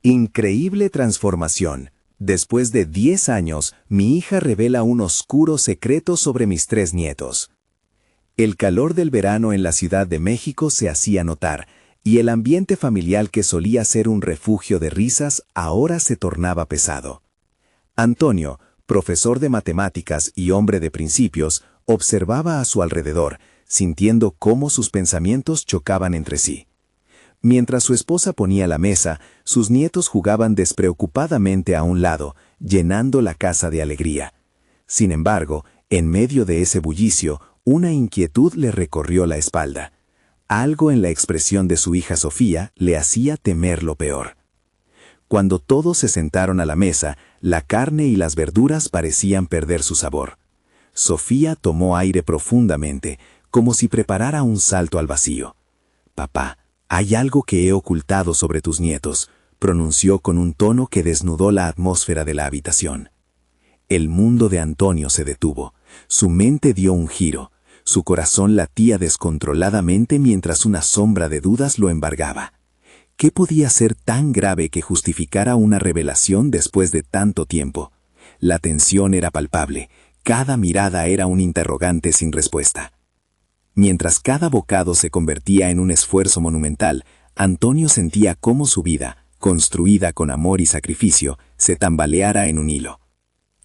Increíble transformación. Después de 10 años, mi hija revela un oscuro secreto sobre mis 3 nietos. El calor del verano en la Ciudad de México se hacía notar, y el ambiente familiar que solía ser un refugio de risas ahora se tornaba pesado. Antonio, profesor de matemáticas y hombre de principios, observaba a su alrededor, sintiendo cómo sus pensamientos chocaban entre sí. Mientras su esposa ponía la mesa, sus nietos jugaban despreocupadamente a un lado, llenando la casa de alegría. Sin embargo, en medio de ese bullicio, una inquietud le recorrió la espalda. Algo en la expresión de su hija Sofía le hacía temer lo peor. Cuando todos se sentaron a la mesa, la carne y las verduras parecían perder su sabor. Sofía tomó aire profundamente, como si preparara un salto al vacío. «Papá, hay algo que he ocultado sobre tus nietos», pronunció con un tono que desnudó la atmósfera de la habitación. El mundo de Antonio se detuvo. Su mente dio un giro. Su corazón latía descontroladamente mientras una sombra de dudas lo embargaba. ¿Qué podía ser tan grave que justificara una revelación después de tanto tiempo? La tensión era palpable. Cada mirada era un interrogante sin respuesta. Mientras cada bocado se convertía en un esfuerzo monumental, Antonio sentía cómo su vida, construida con amor y sacrificio, se tambaleara en un hilo.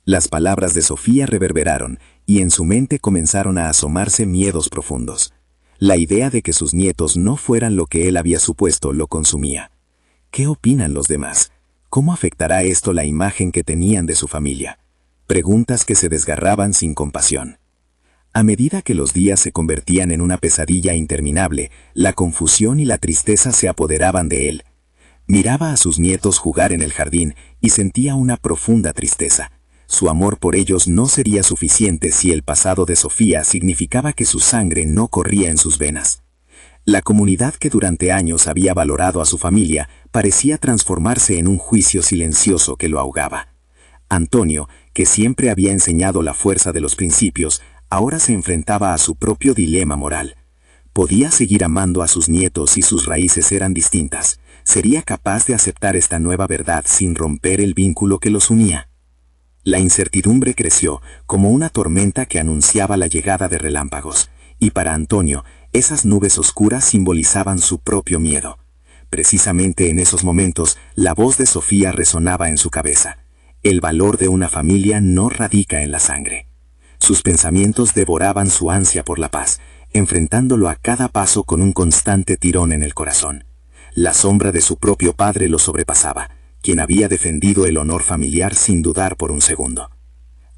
Las palabras de Sofía reverberaron, y en su mente comenzaron a asomarse miedos profundos. La idea de que sus nietos no fueran lo que él había supuesto lo consumía. ¿Qué opinan los demás? ¿Cómo afectará esto la imagen que tenían de su familia? Preguntas que se desgarraban sin compasión. A medida que los días se convertían en una pesadilla interminable, la confusión y la tristeza se apoderaban de él. Miraba a sus nietos jugar en el jardín y sentía una profunda tristeza. Su amor por ellos no sería suficiente si el pasado de Sofía significaba que su sangre no corría en sus venas. La comunidad que durante años había valorado a su familia parecía transformarse en un juicio silencioso que lo ahogaba. Antonio, que siempre había enseñado la fuerza de los principios, ahora se enfrentaba a su propio dilema moral. ¿Podía seguir amando a sus nietos si sus raíces eran distintas? ¿Sería capaz de aceptar esta nueva verdad sin romper el vínculo que los unía? La incertidumbre creció como una tormenta que anunciaba la llegada de relámpagos, y para Antonio, esas nubes oscuras simbolizaban su propio miedo. Precisamente en esos momentos, la voz de Sofía resonaba en su cabeza. El valor de una familia no radica en la sangre. Sus pensamientos devoraban su ansia por la paz, enfrentándolo a cada paso con un constante tirón en el corazón. La sombra de su propio padre lo sobrepasaba, quien había defendido el honor familiar sin dudar por un segundo.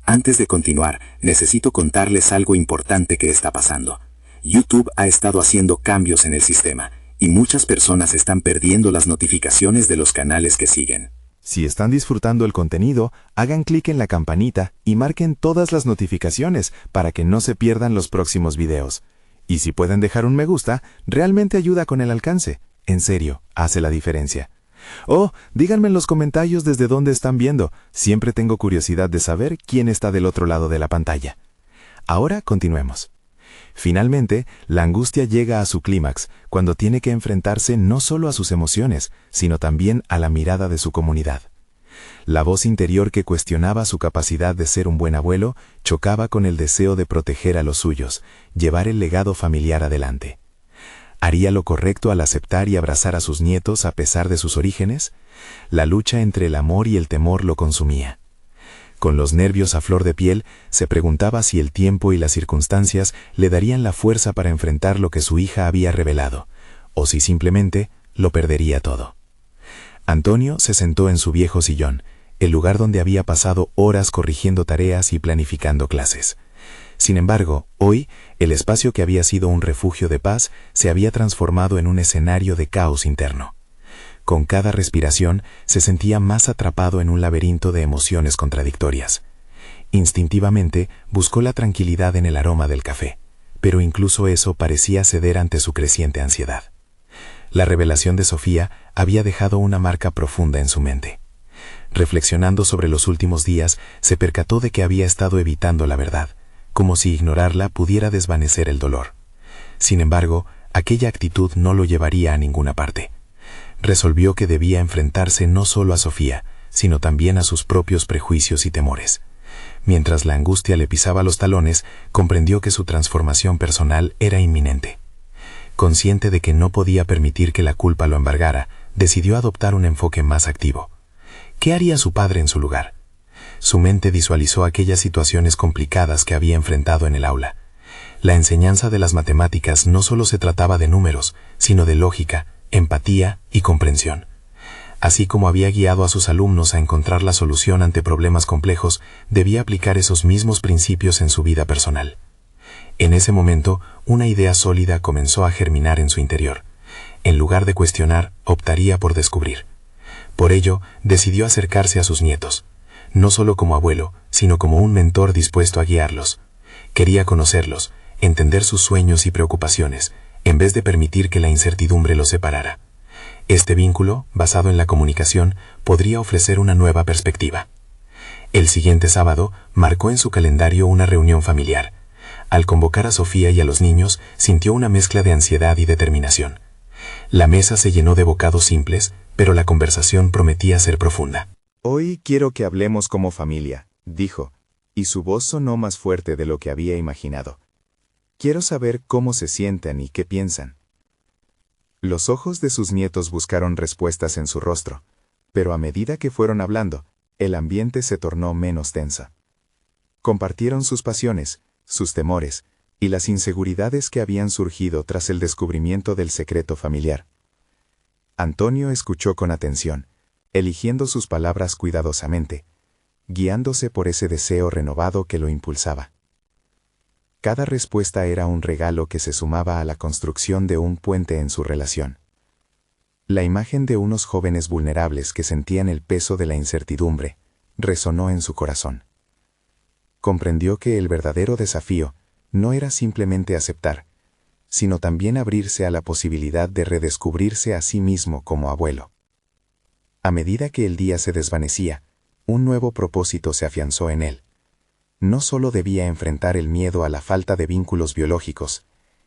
Antes de continuar, necesito contarles algo importante que está pasando. YouTube ha estado haciendo cambios en el sistema, y muchas personas están perdiendo las notificaciones de los canales que siguen. Si están disfrutando el contenido, hagan clic en la campanita y marquen todas las notificaciones para que no se pierdan los próximos videos. Y si pueden dejar un me gusta, realmente ayuda con el alcance. En serio, hace la diferencia. Díganme en los comentarios desde dónde están viendo. Siempre tengo curiosidad de saber quién está del otro lado de la pantalla. Ahora continuemos. Finalmente, la angustia llega a su clímax cuando tiene que enfrentarse no solo a sus emociones, sino también a la mirada de su comunidad. La voz interior que cuestionaba su capacidad de ser un buen abuelo chocaba con el deseo de proteger a los suyos, llevar el legado familiar adelante. ¿Haría lo correcto al aceptar y abrazar a sus nietos a pesar de sus orígenes? La lucha entre el amor y el temor lo consumía. Con los nervios a flor de piel, se preguntaba si el tiempo y las circunstancias le darían la fuerza para enfrentar lo que su hija había revelado, o si simplemente lo perdería todo. Antonio se sentó en su viejo sillón, el lugar donde había pasado horas corrigiendo tareas y planificando clases. Sin embargo, hoy, el espacio que había sido un refugio de paz se había transformado en un escenario de caos interno. Con cada respiración, se sentía más atrapado en un laberinto de emociones contradictorias. Instintivamente, buscó la tranquilidad en el aroma del café, pero incluso eso parecía ceder ante su creciente ansiedad. La revelación de Sofía había dejado una marca profunda en su mente. Reflexionando sobre los últimos días, se percató de que había estado evitando la verdad, como si ignorarla pudiera desvanecer el dolor. Sin embargo, aquella actitud no lo llevaría a ninguna parte. resolvió que debía enfrentarse no solo a Sofía, sino también a sus propios prejuicios y temores. Mientras la angustia le pisaba los talones, comprendió que su transformación personal era inminente. Consciente de que no podía permitir que la culpa lo embargara, decidió adoptar un enfoque más activo. ¿Qué haría su padre en su lugar? Su mente visualizó aquellas situaciones complicadas que había enfrentado en el aula. La enseñanza de las matemáticas no solo se trataba de números, sino de lógica, empatía y comprensión. Así como había guiado a sus alumnos a encontrar la solución ante problemas complejos, debía aplicar esos mismos principios en su vida personal. En ese momento, una idea sólida comenzó a germinar en su interior. En lugar de cuestionar, optaría por descubrir. Por ello, decidió acercarse a sus nietos, no solo como abuelo, sino como un mentor dispuesto a guiarlos. Quería conocerlos, entender sus sueños y preocupaciones, en vez de permitir que la incertidumbre los separara. Este vínculo, basado en la comunicación, podría ofrecer una nueva perspectiva. El siguiente sábado, marcó en su calendario una reunión familiar. Al convocar a Sofía y a los niños, sintió una mezcla de ansiedad y determinación. La mesa se llenó de bocados simples, pero la conversación prometía ser profunda. Hoy quiero que hablemos como familia, dijo, y su voz sonó más fuerte de lo que había imaginado. Quiero saber cómo se sienten y qué piensan. Los ojos de sus nietos buscaron respuestas en su rostro, pero a medida que fueron hablando, el ambiente se tornó menos tenso. Compartieron sus pasiones, sus temores y las inseguridades que habían surgido tras el descubrimiento del secreto familiar. Antonio escuchó con atención, eligiendo sus palabras cuidadosamente, guiándose por ese deseo renovado que lo impulsaba. Cada respuesta era un regalo que se sumaba a la construcción de un puente en su relación. La imagen de unos jóvenes vulnerables que sentían el peso de la incertidumbre resonó en su corazón. Comprendió que el verdadero desafío no era simplemente aceptar, sino también abrirse a la posibilidad de redescubrirse a sí mismo como abuelo. A medida que el día se desvanecía, un nuevo propósito se afianzó en él. No solo debía enfrentar el miedo a la falta de vínculos biológicos,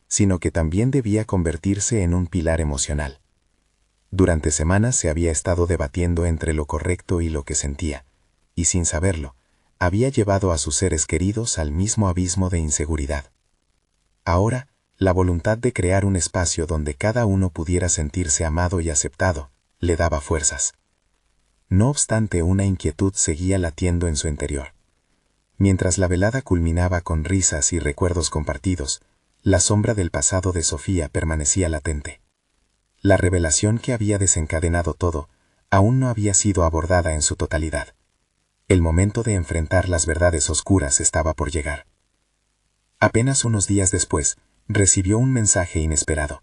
sino que también debía convertirse en un pilar emocional. Durante semanas se había estado debatiendo entre lo correcto y lo que sentía, y sin saberlo, había llevado a sus seres queridos al mismo abismo de inseguridad. Ahora, la voluntad de crear un espacio donde cada uno pudiera sentirse amado y aceptado, le daba fuerzas. No obstante, una inquietud seguía latiendo en su interior. Mientras la velada culminaba con risas y recuerdos compartidos, la sombra del pasado de Sofía permanecía latente. La revelación que había desencadenado todo aún no había sido abordada en su totalidad. El momento de enfrentar las verdades oscuras estaba por llegar. Apenas unos días después, recibió un mensaje inesperado.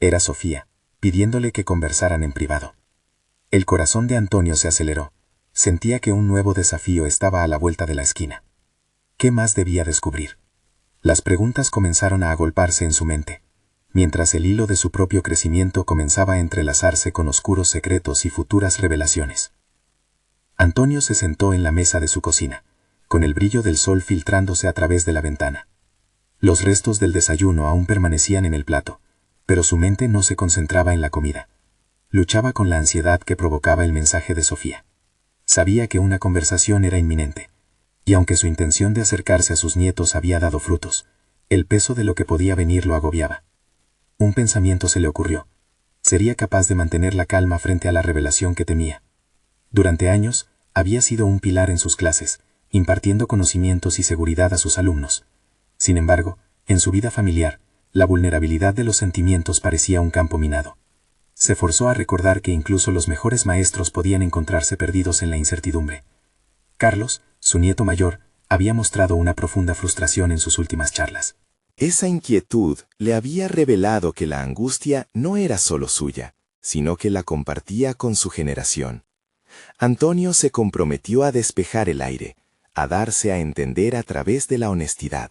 Era Sofía, pidiéndole que conversaran en privado. El corazón de Antonio se aceleró. Sentía que un nuevo desafío estaba a la vuelta de la esquina. ¿Qué más debía descubrir? Las preguntas comenzaron a agolparse en su mente, mientras el hilo de su propio crecimiento comenzaba a entrelazarse con oscuros secretos y futuras revelaciones. Antonio se sentó en la mesa de su cocina, con el brillo del sol filtrándose a través de la ventana. Los restos del desayuno aún permanecían en el plato, pero su mente no se concentraba en la comida. Luchaba con la ansiedad que provocaba el mensaje de Sofía. Sabía que una conversación era inminente, y aunque su intención de acercarse a sus nietos había dado frutos, el peso de lo que podía venir lo agobiaba. Un pensamiento se le ocurrió. ¿Sería capaz de mantener la calma frente a la revelación que temía? Durante años, había sido un pilar en sus clases, impartiendo conocimientos y seguridad a sus alumnos. Sin embargo, en su vida familiar, la vulnerabilidad de los sentimientos parecía un campo minado. Se forzó a recordar que incluso los mejores maestros podían encontrarse perdidos en la incertidumbre. Carlos, su nieto mayor, había mostrado una profunda frustración en sus últimas charlas. Esa inquietud le había revelado que la angustia no era solo suya, sino que la compartía con su generación. Antonio se comprometió a despejar el aire, a darse a entender a través de la honestidad.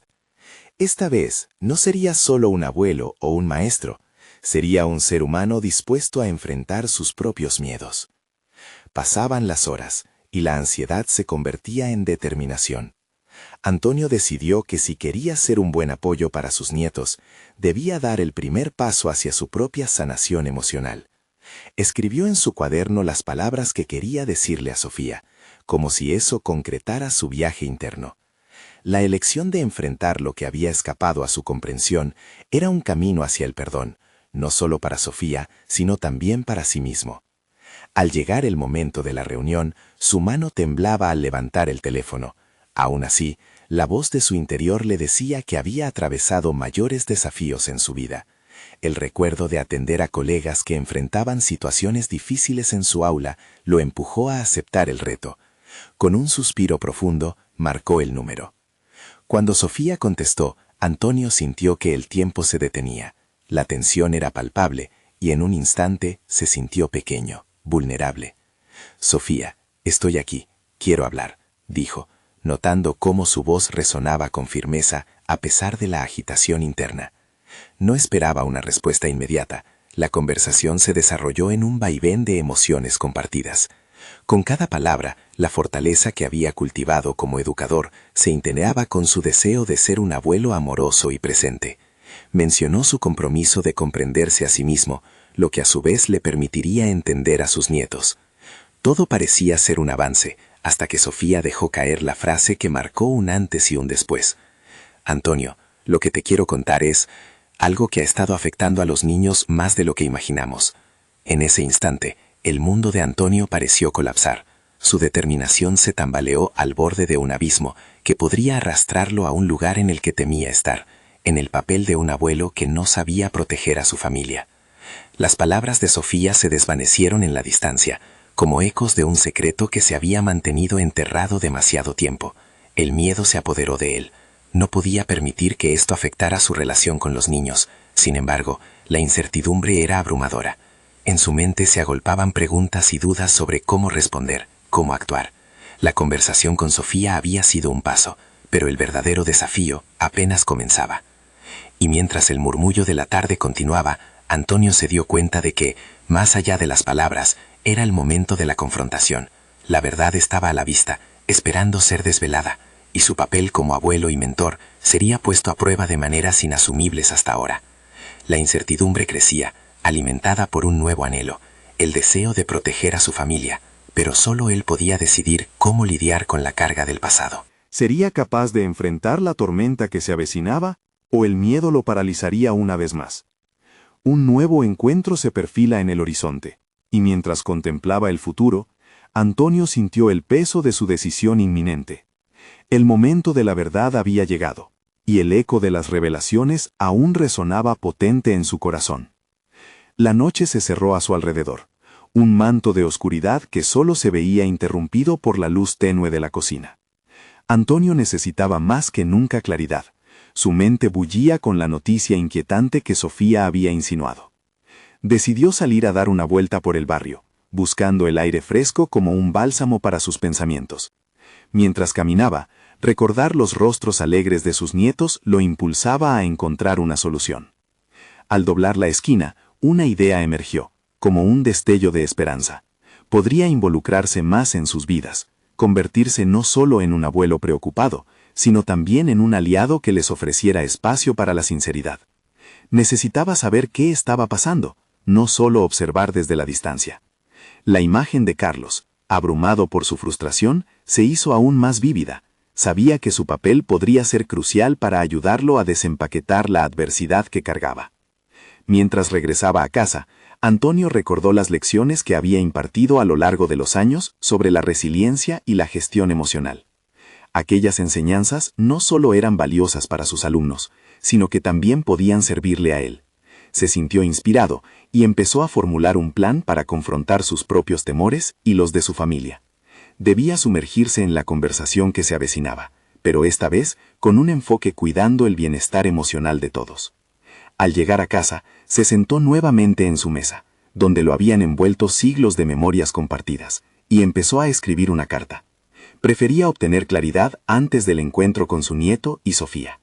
Esta vez no sería solo un abuelo o un maestro, sería un ser humano dispuesto a enfrentar sus propios miedos. Pasaban las horas y la ansiedad se convertía en determinación. Antonio decidió que si quería ser un buen apoyo para sus nietos, debía dar el primer paso hacia su propia sanación emocional. Escribió en su cuaderno las palabras que quería decirle a Sofía, como si eso concretara su viaje interno. La elección de enfrentar lo que había escapado a su comprensión era un camino hacia el perdón, no solo para Sofía, sino también para sí mismo. Al llegar el momento de la reunión, su mano temblaba al levantar el teléfono. Aún así, la voz de su interior le decía que había atravesado mayores desafíos en su vida. El recuerdo de atender a colegas que enfrentaban situaciones difíciles en su aula lo empujó a aceptar el reto. Con un suspiro profundo, marcó el número. Cuando Sofía contestó, Antonio sintió que el tiempo se detenía. La tensión era palpable y en un instante se sintió pequeño, vulnerable. «Sofía, estoy aquí, quiero hablar», dijo, notando cómo su voz resonaba con firmeza a pesar de la agitación interna. No esperaba una respuesta inmediata. La conversación se desarrolló en un vaivén de emociones compartidas. Con cada palabra, la fortaleza que había cultivado como educador se inteneaba con su deseo de ser un abuelo amoroso y presente. Mencionó su compromiso de comprenderse a sí mismo, lo que a su vez le permitiría entender a sus nietos. Todo parecía ser un avance, hasta que Sofía dejó caer la frase que marcó un antes y un después. «Antonio, lo que te quiero contar es algo que ha estado afectando a los niños más de lo que imaginamos». En ese instante, el mundo de Antonio pareció colapsar. Su determinación se tambaleó al borde de un abismo que podría arrastrarlo a un lugar en el que temía estar, en el papel de un abuelo que no sabía proteger a su familia. Las palabras de Sofía se desvanecieron en la distancia, como ecos de un secreto que se había mantenido enterrado demasiado tiempo. El miedo se apoderó de él. No podía permitir que esto afectara su relación con los niños. Sin embargo, la incertidumbre era abrumadora. En su mente se agolpaban preguntas y dudas sobre cómo responder, cómo actuar. La conversación con Sofía había sido un paso, pero el verdadero desafío apenas comenzaba. Y mientras el murmullo de la tarde continuaba, Antonio se dio cuenta de que, más allá de las palabras, era el momento de la confrontación. La verdad estaba a la vista, esperando ser desvelada, y su papel como abuelo y mentor sería puesto a prueba de maneras inasumibles hasta ahora. La incertidumbre crecía, alimentada por un nuevo anhelo, el deseo de proteger a su familia, pero solo él podía decidir cómo lidiar con la carga del pasado. ¿Sería capaz de enfrentar la tormenta que se avecinaba o el miedo lo paralizaría una vez más? Un nuevo encuentro se perfila en el horizonte, y mientras contemplaba el futuro, Antonio sintió el peso de su decisión inminente. El momento de la verdad había llegado, y el eco de las revelaciones aún resonaba potente en su corazón. La noche se cerró a su alrededor, un manto de oscuridad que solo se veía interrumpido por la luz tenue de la cocina. Antonio necesitaba más que nunca claridad. Su mente bullía con la noticia inquietante que Sofía había insinuado. Decidió salir a dar una vuelta por el barrio, buscando el aire fresco como un bálsamo para sus pensamientos. Mientras caminaba, recordar los rostros alegres de sus nietos lo impulsaba a encontrar una solución. Al doblar la esquina, una idea emergió, como un destello de esperanza. Podría involucrarse más en sus vidas, convertirse no solo en un abuelo preocupado, sino también en un aliado que les ofreciera espacio para la sinceridad. Necesitaba saber qué estaba pasando, no solo observar desde la distancia. La imagen de Carlos, abrumado por su frustración, se hizo aún más vívida. Sabía que su papel podría ser crucial para ayudarlo a desempaquetar la adversidad que cargaba. Mientras regresaba a casa, Antonio recordó las lecciones que había impartido a lo largo de los años sobre la resiliencia y la gestión emocional. Aquellas enseñanzas no solo eran valiosas para sus alumnos, sino que también podían servirle a él. Se sintió inspirado y empezó a formular un plan para confrontar sus propios temores y los de su familia. Debía sumergirse en la conversación que se avecinaba, pero esta vez con un enfoque cuidando el bienestar emocional de todos. Al llegar a casa, se sentó nuevamente en su mesa, donde lo habían envuelto siglos de memorias compartidas, y empezó a escribir una carta. Prefería obtener claridad antes del encuentro con su nieto y Sofía.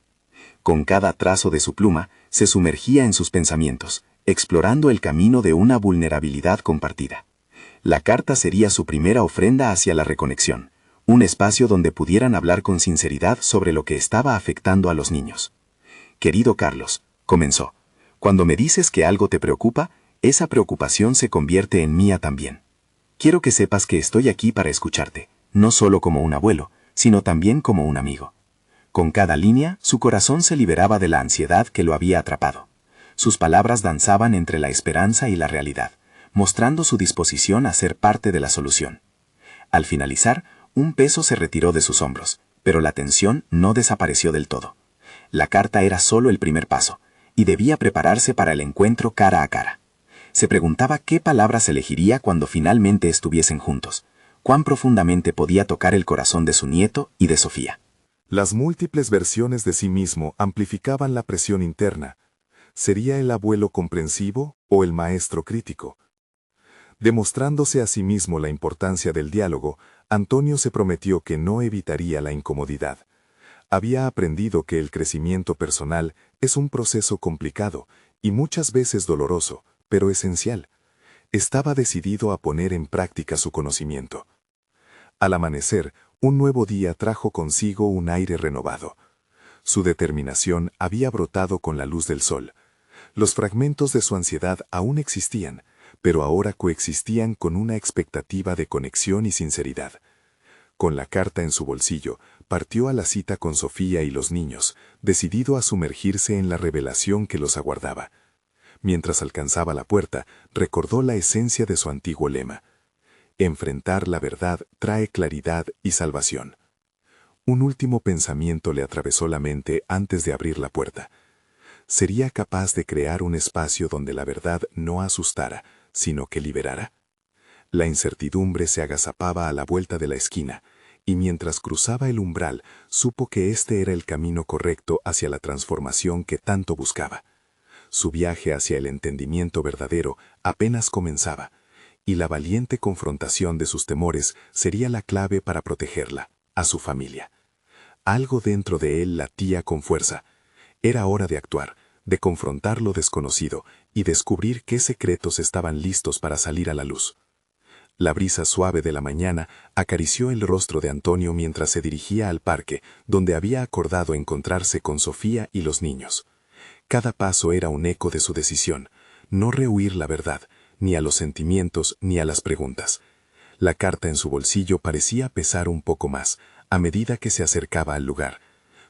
Con cada trazo de su pluma, se sumergía en sus pensamientos, explorando el camino de una vulnerabilidad compartida. La carta sería su primera ofrenda hacia la reconexión, un espacio donde pudieran hablar con sinceridad sobre lo que estaba afectando a los niños. «Querido Carlos», comenzó, «cuando me dices que algo te preocupa, esa preocupación se convierte en mía también. Quiero que sepas que estoy aquí para escucharte, no solo como un abuelo, sino también como un amigo. Con cada línea, su corazón se liberaba de la ansiedad que lo había atrapado. Sus palabras danzaban entre la esperanza y la realidad, mostrando su disposición a ser parte de la solución. Al finalizar, un peso se retiró de sus hombros, pero la tensión no desapareció del todo. La carta era solo el primer paso, y debía prepararse para el encuentro cara a cara. Se preguntaba qué palabras elegiría cuando finalmente estuviesen juntos, cuán profundamente podía tocar el corazón de su nieto y de Sofía. Las múltiples versiones de sí mismo amplificaban la presión interna. ¿Sería el abuelo comprensivo o el maestro crítico? Demostrándose a sí mismo la importancia del diálogo, Antonio se prometió que no evitaría la incomodidad. Había aprendido que el crecimiento personal es un proceso complicado y muchas veces doloroso, pero esencial. Estaba decidido a poner en práctica su conocimiento. Al amanecer, un nuevo día trajo consigo un aire renovado. Su determinación había brotado con la luz del sol. Los fragmentos de su ansiedad aún existían, pero ahora coexistían con una expectativa de conexión y sinceridad. Con la carta en su bolsillo, partió a la cita con Sofía y los niños, decidido a sumergirse en la revelación que los aguardaba. Mientras alcanzaba la puerta, recordó la esencia de su antiguo lema: enfrentar la verdad trae claridad y salvación. Un último pensamiento le atravesó la mente antes de abrir la puerta. ¿Sería capaz de crear un espacio donde la verdad no asustara, sino que liberara? La incertidumbre se agazapaba a la vuelta de la esquina, y mientras cruzaba el umbral, supo que este era el camino correcto hacia la transformación que tanto buscaba. Su viaje hacia el entendimiento verdadero apenas comenzaba, y la valiente confrontación de sus temores sería la clave para protegerla, a su familia. Algo dentro de él latía con fuerza. Era hora de actuar, de confrontar lo desconocido y descubrir qué secretos estaban listos para salir a la luz. La brisa suave de la mañana acarició el rostro de Antonio mientras se dirigía al parque, donde había acordado encontrarse con Sofía y los niños. Cada paso era un eco de su decisión: no rehuir la verdad, ni a los sentimientos ni a las preguntas. La carta en su bolsillo parecía pesar un poco más a medida que se acercaba al lugar,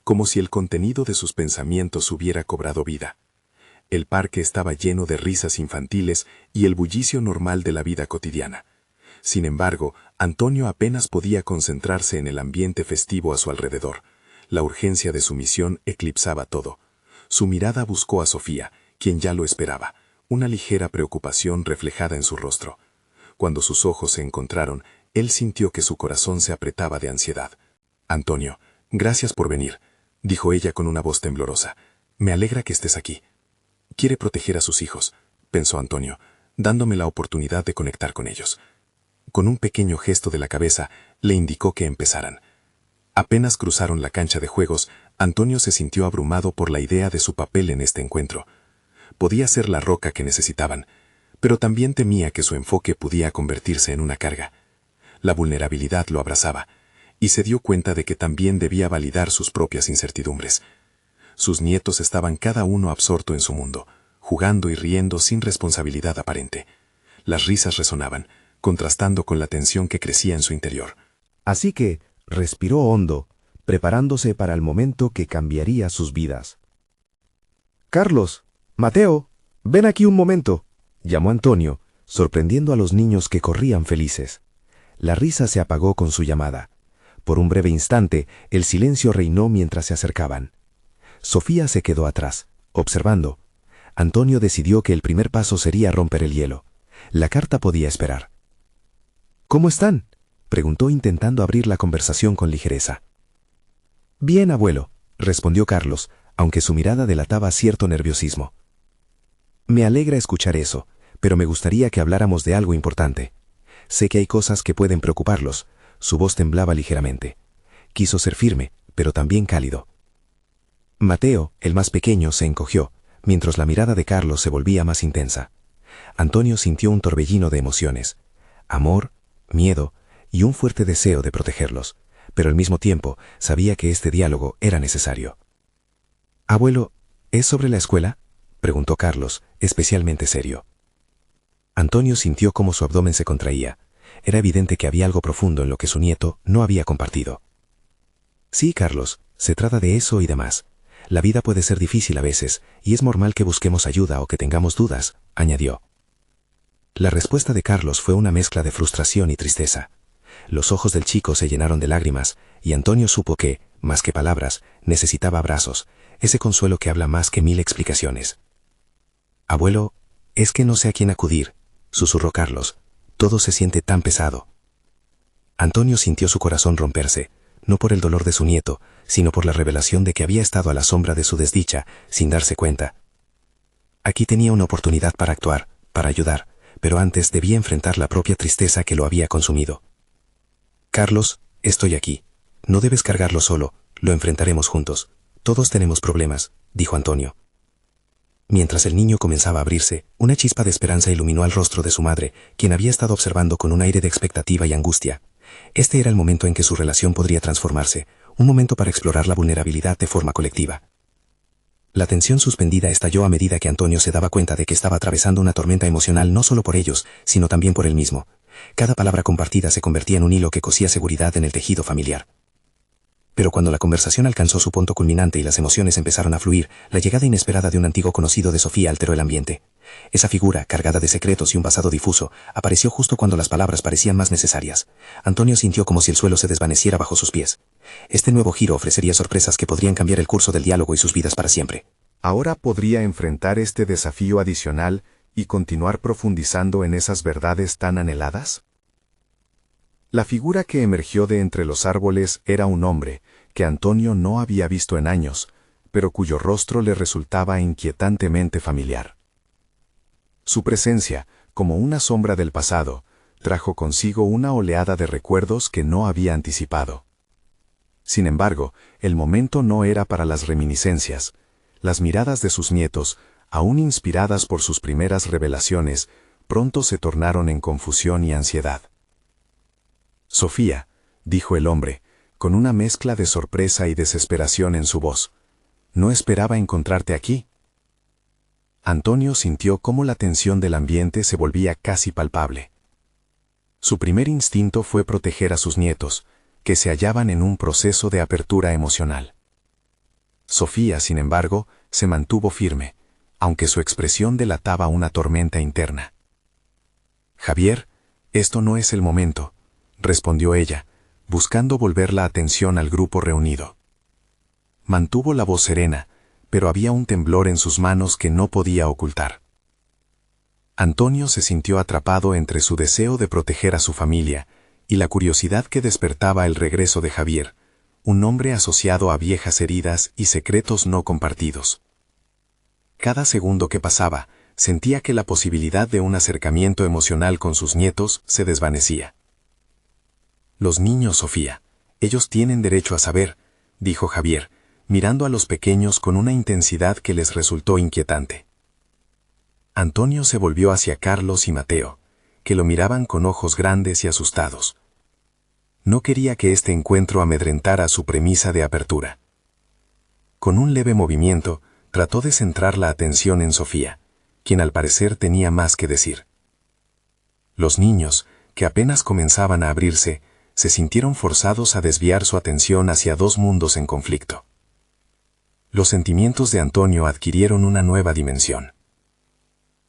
como si el contenido de sus pensamientos hubiera cobrado vida. El parque estaba lleno de risas infantiles y el bullicio normal de la vida cotidiana. Sin embargo, Antonio apenas podía concentrarse en el ambiente festivo a su alrededor. La urgencia de su misión eclipsaba todo. Su mirada buscó a Sofía, quien ya lo esperaba, una ligera preocupación reflejada en su rostro. Cuando sus ojos se encontraron, él sintió que su corazón se apretaba de ansiedad. «Antonio, gracias por venir», dijo ella con una voz temblorosa. «Me alegra que estés aquí». «Quiere proteger a sus hijos», pensó Antonio, dándome la oportunidad de conectar con ellos. Con un pequeño gesto de la cabeza, le indicó que empezaran. Apenas cruzaron la cancha de juegos, Antonio se sintió abrumado por la idea de su papel en este encuentro. Podía ser la roca que necesitaban, pero también temía que su enfoque pudiera convertirse en una carga. La vulnerabilidad lo abrazaba, y se dio cuenta de que también debía validar sus propias incertidumbres. Sus nietos estaban cada uno absorto en su mundo, jugando y riendo sin responsabilidad aparente. Las risas resonaban, contrastando con la tensión que crecía en su interior. Así que respiró hondo, preparándose para el momento que cambiaría sus vidas. «Carlos, Mateo, ven aquí un momento», llamó Antonio, sorprendiendo a los niños que corrían felices. La risa se apagó con su llamada. Por un breve instante, el silencio reinó mientras se acercaban. Sofía se quedó atrás, observando. Antonio decidió que el primer paso sería romper el hielo. La carta podía esperar. «¿Cómo están?», preguntó intentando abrir la conversación con ligereza. «Bien, abuelo», respondió Carlos, aunque su mirada delataba cierto nerviosismo. «Me alegra escuchar eso, pero me gustaría que habláramos de algo importante. Sé que hay cosas que pueden preocuparlos». Su voz temblaba ligeramente. Quiso ser firme, pero también cálido. Mateo, el más pequeño, se encogió, mientras la mirada de Carlos se volvía más intensa. Antonio sintió un torbellino de emociones: amor, miedo y un fuerte deseo de protegerlos, pero al mismo tiempo sabía que este diálogo era necesario. «Abuelo, ¿es sobre la escuela?», preguntó Carlos, especialmente serio. Antonio sintió cómo su abdomen se contraía. Era evidente que había algo profundo en lo que su nieto no había compartido. Sí, Carlos, se trata de eso y demás. La vida puede ser difícil a veces, y es normal que busquemos ayuda o que tengamos dudas, añadió. La respuesta de Carlos fue una mezcla de frustración y tristeza. Los ojos del chico se llenaron de lágrimas, y Antonio supo que, más que palabras, necesitaba abrazos, ese consuelo que habla más que 1000 explicaciones. Abuelo, es que no sé a quién acudir, susurró Carlos. Todo se siente tan pesado. Antonio sintió su corazón romperse, no por el dolor de su nieto, sino por la revelación de que había estado a la sombra de su desdicha, sin darse cuenta. Aquí tenía una oportunidad para actuar, para ayudar, pero antes debía enfrentar la propia tristeza que lo había consumido. Carlos, estoy aquí. No debes cargarlo solo, lo enfrentaremos juntos. Todos tenemos problemas, dijo Antonio. Mientras el niño comenzaba a abrirse, una chispa de esperanza iluminó el rostro de su madre, quien había estado observando con un aire de expectativa y angustia. Este era el momento en que su relación podría transformarse, un momento para explorar la vulnerabilidad de forma colectiva. La tensión suspendida estalló a medida que Antonio se daba cuenta de que estaba atravesando una tormenta emocional no solo por ellos, sino también por él mismo. Cada palabra compartida se convertía en un hilo que cosía seguridad en el tejido familiar. Pero cuando la conversación alcanzó su punto culminante y las emociones empezaron a fluir, la llegada inesperada de un antiguo conocido de Sofía alteró el ambiente. Esa figura, cargada de secretos y un pasado difuso, apareció justo cuando las palabras parecían más necesarias. Antonio sintió como si el suelo se desvaneciera bajo sus pies. Este nuevo giro ofrecería sorpresas que podrían cambiar el curso del diálogo y sus vidas para siempre. Ahora podría enfrentar este desafío adicional y continuar profundizando en esas verdades tan anheladas. La figura que emergió de entre los árboles era un hombre que Antonio no había visto en años, pero cuyo rostro le resultaba inquietantemente familiar. Su presencia, como una sombra del pasado, trajo consigo una oleada de recuerdos que no había anticipado. Sin embargo, el momento no era para las reminiscencias. Las miradas de sus nietos, aún inspiradas por sus primeras revelaciones, pronto se tornaron en confusión y ansiedad. Sofía, dijo el hombre, con una mezcla de sorpresa y desesperación en su voz. No esperaba encontrarte aquí. Antonio sintió cómo la tensión del ambiente se volvía casi palpable. Su primer instinto fue proteger a sus nietos, que se hallaban en un proceso de apertura emocional. Sofía, sin embargo, se mantuvo firme, aunque su expresión delataba una tormenta interna. Javier, esto no es el momento, respondió ella, buscando volver la atención al grupo reunido. Mantuvo la voz serena, pero había un temblor en sus manos que no podía ocultar. Antonio se sintió atrapado entre su deseo de proteger a su familia y la curiosidad que despertaba el regreso de Javier, un hombre asociado a viejas heridas y secretos no compartidos. Cada segundo que pasaba, sentía que la posibilidad de un acercamiento emocional con sus nietos se desvanecía. Los niños, Sofía, ellos tienen derecho a saber, dijo Javier, mirando a los pequeños con una intensidad que les resultó inquietante. Antonio se volvió hacia Carlos y Mateo, que lo miraban con ojos grandes y asustados. No quería que este encuentro amedrentara su premisa de apertura. Con un leve movimiento, trató de centrar la atención en Sofía, quien al parecer tenía más que decir. Los niños, que apenas comenzaban a abrirse, se sintieron forzados a desviar su atención hacia dos mundos en conflicto. Los sentimientos de Antonio adquirieron una nueva dimensión.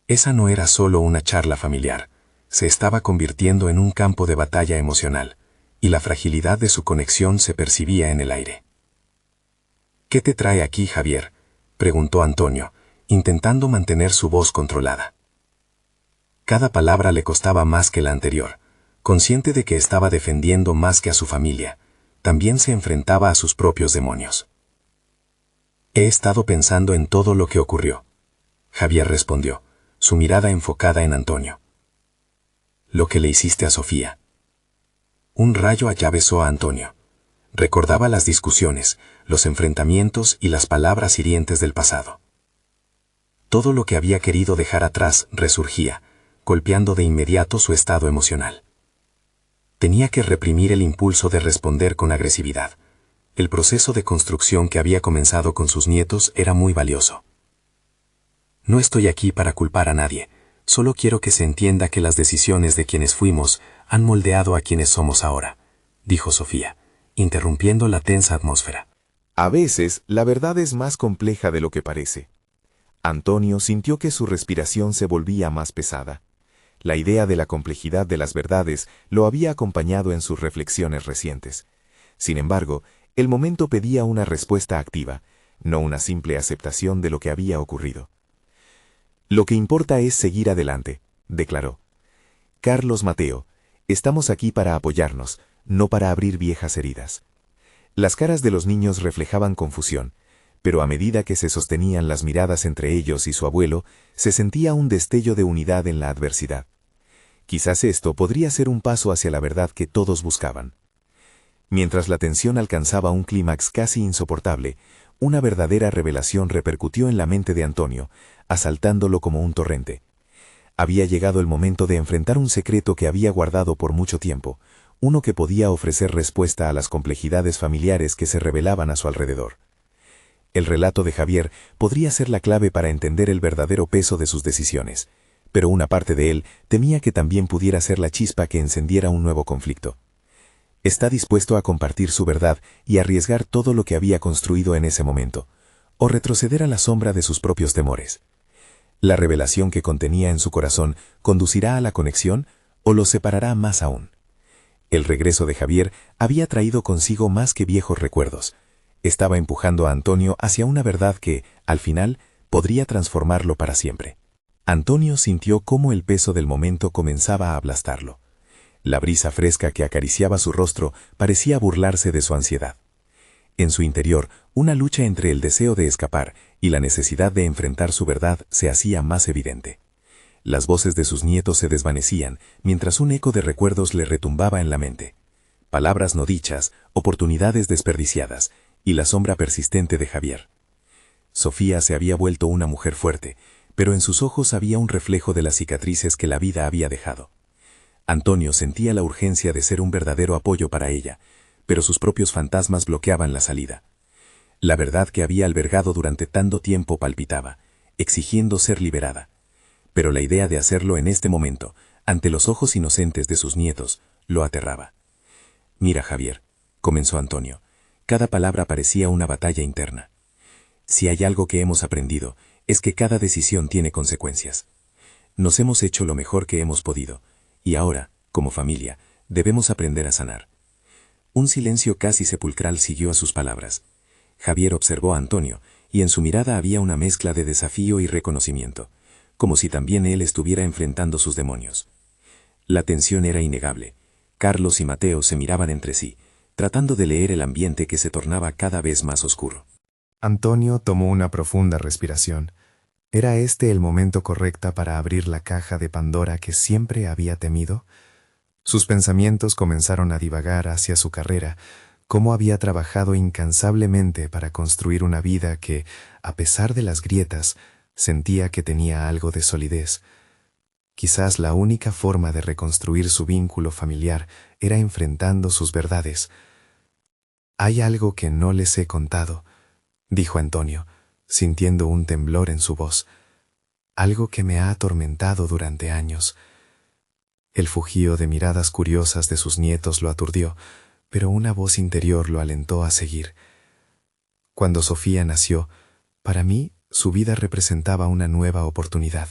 Esa no era solo una charla familiar, se estaba convirtiendo en un campo de batalla emocional, y la fragilidad de su conexión se percibía en el aire. ¿Qué te trae aquí, Javier?, preguntó Antonio, intentando mantener su voz controlada. Cada palabra le costaba más que la anterior. Consciente de que estaba defendiendo más que a su familia, también se enfrentaba a sus propios demonios. He estado pensando en todo lo que ocurrió, Javier respondió, su mirada enfocada en Antonio. Lo que le hiciste a Sofía. Un rayo atravesó a Antonio. Recordaba las discusiones, los enfrentamientos y las palabras hirientes del pasado. Todo lo que había querido dejar atrás resurgía, golpeando de inmediato su estado emocional. Tenía que reprimir el impulso de responder con agresividad. El proceso de construcción que había comenzado con sus nietos era muy valioso. No estoy aquí para culpar a nadie, Solo quiero que se entienda que las decisiones de quienes fuimos han moldeado a quienes somos ahora, dijo Sofía, interrumpiendo la tensa atmósfera. A veces, la verdad es más compleja de lo que parece. Antonio sintió que su respiración se volvía más pesada. La idea de la complejidad de las verdades lo había acompañado en sus reflexiones recientes. Sin embargo, el momento pedía una respuesta activa, no una simple aceptación de lo que había ocurrido. Lo que importa es seguir adelante, declaró. Carlos Mateo, estamos aquí para apoyarnos, no para abrir viejas heridas. Las caras de los niños reflejaban confusión, pero a medida que se sostenían las miradas entre ellos y su abuelo, se sentía un destello de unidad en la adversidad. Quizás esto podría ser un paso hacia la verdad que todos buscaban. Mientras la tensión alcanzaba un clímax casi insoportable, una verdadera revelación repercutió en la mente de Antonio, asaltándolo como un torrente. Había llegado el momento de enfrentar un secreto que había guardado por mucho tiempo, uno que podía ofrecer respuesta a las complejidades familiares que se revelaban a su alrededor. El relato de Javier podría ser la clave para entender el verdadero peso de sus decisiones, pero una parte de él temía que también pudiera ser la chispa que encendiera un nuevo conflicto. ¿Está dispuesto a compartir su verdad y arriesgar todo lo que había construido en ese momento, o retroceder a la sombra de sus propios temores? ¿La revelación que contenía en su corazón conducirá a la conexión o los separará más aún? El regreso de Javier había traído consigo más que viejos recuerdos. Estaba empujando a Antonio hacia una verdad que, al final, podría transformarlo para siempre. Antonio sintió cómo el peso del momento comenzaba a aplastarlo. La brisa fresca que acariciaba su rostro parecía burlarse de su ansiedad. En su interior, una lucha entre el deseo de escapar y la necesidad de enfrentar su verdad se hacía más evidente. Las voces de sus nietos se desvanecían, mientras un eco de recuerdos le retumbaba en la mente. Palabras no dichas, oportunidades desperdiciadas, y la sombra persistente de Javier. Sofía se había vuelto una mujer fuerte, pero en sus ojos había un reflejo de las cicatrices que la vida había dejado. Antonio sentía la urgencia de ser un verdadero apoyo para ella, pero sus propios fantasmas bloqueaban la salida. La verdad que había albergado durante tanto tiempo palpitaba, exigiendo ser liberada. Pero la idea de hacerlo en este momento, ante los ojos inocentes de sus nietos, lo aterraba. «Mira, Javier», comenzó Antonio, cada palabra parecía una batalla interna. «Si hay algo que hemos aprendido, es que cada decisión tiene consecuencias. Nos hemos hecho lo mejor que hemos podido, y ahora, como familia, debemos aprender a sanar». Un silencio casi sepulcral siguió a sus palabras. Javier observó a Antonio, y en su mirada había una mezcla de desafío y reconocimiento, como si también él estuviera enfrentando sus demonios. La tensión era innegable. Carlos y Mateo se miraban entre sí, tratando de leer el ambiente que se tornaba cada vez más oscuro. Antonio tomó una profunda respiración. ¿Era este el momento correcto para abrir la caja de Pandora que siempre había temido? Sus pensamientos comenzaron a divagar hacia su carrera, cómo había trabajado incansablemente para construir una vida que, a pesar de las grietas, sentía que tenía algo de solidez. Quizás la única forma de reconstruir su vínculo familiar era enfrentando sus verdades. «Hay algo que no les he contado», dijo Antonio, sintiendo un temblor en su voz. «Algo que me ha atormentado durante años». El fujío de miradas curiosas de sus nietos lo aturdió, pero una voz interior lo alentó a seguir. Cuando Sofía nació, para mí, su vida representaba una nueva oportunidad.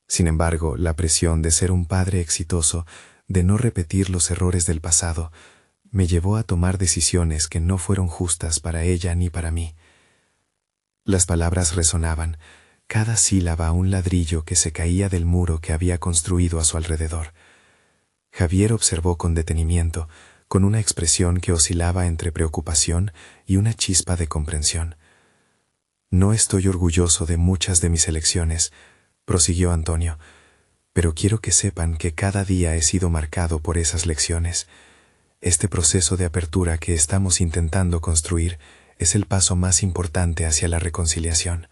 Sin embargo, la presión de ser un padre exitoso, de no repetir los errores del pasado, me llevó a tomar decisiones que no fueron justas para ella ni para mí. Las palabras resonaban, cada sílaba un ladrillo que se caía del muro que había construido a su alrededor. Javier observó con detenimiento, con una expresión que oscilaba entre preocupación y una chispa de comprensión. «No estoy orgulloso de muchas de mis elecciones», prosiguió Antonio, «pero quiero que sepan que cada día he sido marcado por esas lecciones. Este proceso de apertura que estamos intentando construir es el paso más importante hacia la reconciliación».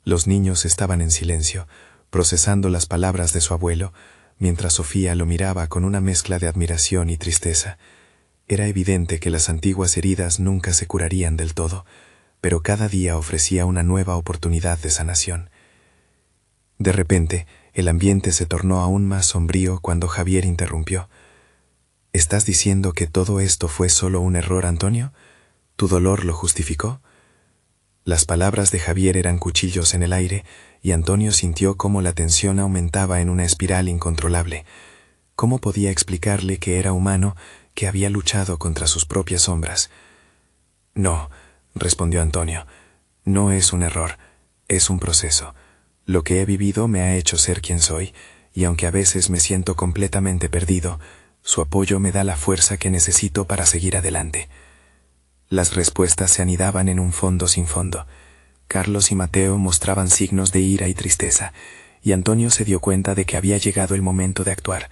Los niños estaban en silencio, procesando las palabras de su abuelo, mientras Sofía lo miraba con una mezcla de admiración y tristeza. Era evidente que las antiguas heridas nunca se curarían del todo, pero cada día ofrecía una nueva oportunidad de sanación. De repente, El ambiente se tornó aún más sombrío cuando Javier interrumpió. ¿Estás diciendo que todo esto fue solo un error, Antonio? ¿Tu dolor lo justificó? Las palabras de Javier eran cuchillos en el aire, y Antonio sintió cómo la tensión aumentaba en una espiral incontrolable. ¿Cómo podía explicarle que era humano, que había luchado contra sus propias sombras? No, respondió Antonio, no es un error, es un proceso. Lo que he vivido me ha hecho ser quien soy, y aunque a veces me siento completamente perdido, su apoyo me da la fuerza que necesito para seguir adelante. Las respuestas se anidaban en un fondo sin fondo. Carlos y Mateo mostraban signos de ira y tristeza, y Antonio se dio cuenta de que había llegado el momento de actuar.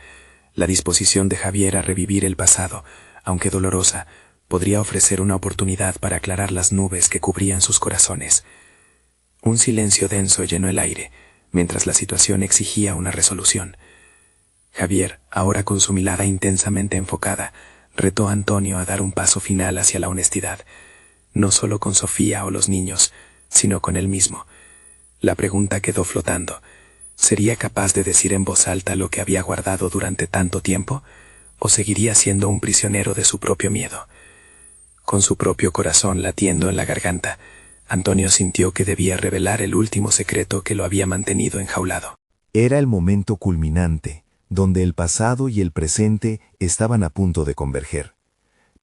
La disposición de Javier a revivir el pasado, aunque dolorosa, podría ofrecer una oportunidad para aclarar las nubes que cubrían sus corazones. Un silencio denso llenó el aire, mientras la situación exigía una resolución. Javier, ahora con su mirada intensamente enfocada, retó a Antonio a dar un paso final hacia la honestidad, no solo con Sofía o los niños, sino con él mismo. La pregunta quedó flotando. ¿Sería capaz de decir en voz alta lo que había guardado durante tanto tiempo? ¿O seguiría siendo un prisionero de su propio miedo? Con su propio corazón latiendo en la garganta, Antonio sintió que debía revelar el último secreto que lo había mantenido enjaulado. Era el momento culminante, donde el pasado y el presente estaban a punto de converger.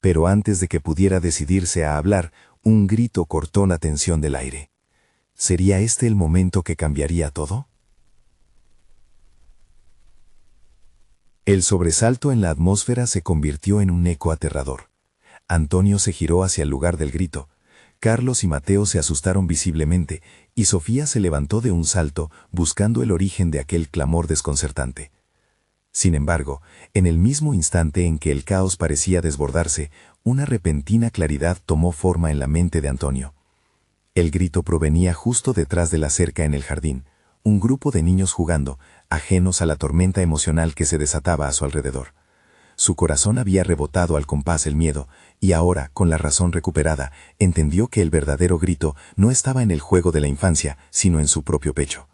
Pero antes de que pudiera decidirse a hablar, un grito cortó la tensión del aire. ¿Sería este el momento que cambiaría todo? El sobresalto en la atmósfera se convirtió en un eco aterrador. Antonio se giró hacia el lugar del grito. Carlos y Mateo se asustaron visiblemente, y Sofía se levantó de un salto, buscando el origen de aquel clamor desconcertante. Sin embargo, en el mismo instante en que el caos parecía desbordarse, una repentina claridad tomó forma en la mente de Antonio. El grito provenía justo detrás de la cerca en el jardín, un grupo de niños jugando, ajenos a la tormenta emocional que se desataba a su alrededor. Su corazón había rebotado al compás el miedo, y ahora, con la razón recuperada, entendió que el verdadero grito no estaba en el juego de la infancia, sino en su propio pecho.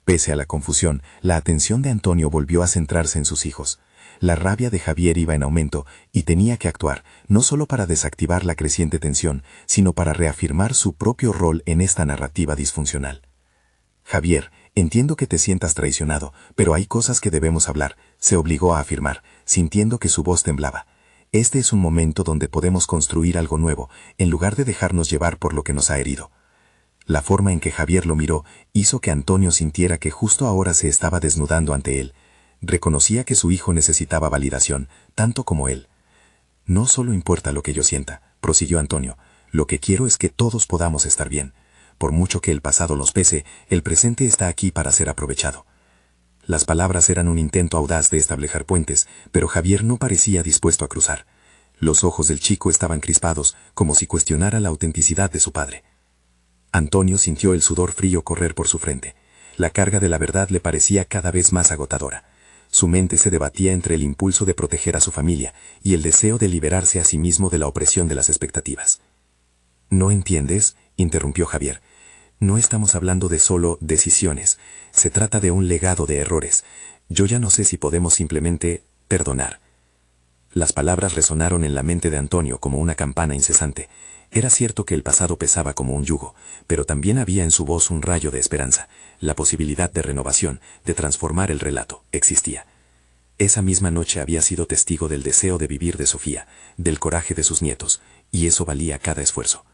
Pese a la confusión, la atención de Antonio volvió a centrarse en sus hijos. La rabia de Javier iba en aumento, y tenía que actuar, no solo para desactivar la creciente tensión, sino para reafirmar su propio rol en esta narrativa disfuncional. Javier, entiendo que te sientas traicionado, pero hay cosas que debemos hablar, se obligó a afirmar, sintiendo que su voz temblaba. Este es un momento donde podemos construir algo nuevo, en lugar de dejarnos llevar por lo que nos ha herido. La forma en que Javier lo miró hizo que Antonio sintiera que justo ahora se estaba desnudando ante él. Reconocía que su hijo necesitaba validación, tanto como él. No solo importa lo que yo sienta, prosiguió Antonio, lo que quiero es que todos podamos estar bien. Por mucho que el pasado nos pese, el presente está aquí para ser aprovechado. Las palabras eran un intento audaz de establecer puentes, pero Javier no parecía dispuesto a cruzar. Los ojos del chico estaban crispados, como si cuestionara la autenticidad de su padre. Antonio sintió el sudor frío correr por su frente. La carga de la verdad le parecía cada vez más agotadora. Su mente se debatía entre el impulso de proteger a su familia y el deseo de liberarse a sí mismo de la opresión de las expectativas. ¿No entiendes?, interrumpió Javier. No estamos hablando de solo decisiones. Se trata de un legado de errores. Yo ya no sé si podemos simplemente perdonar. Las palabras resonaron en la mente de Antonio como una campana incesante. Era cierto que el pasado pesaba como un yugo, pero también había en su voz un rayo de esperanza. La posibilidad de renovación, de transformar el relato, existía. Esa misma noche había sido testigo del deseo de vivir de Sofía, del coraje de sus nietos, y eso valía cada esfuerzo.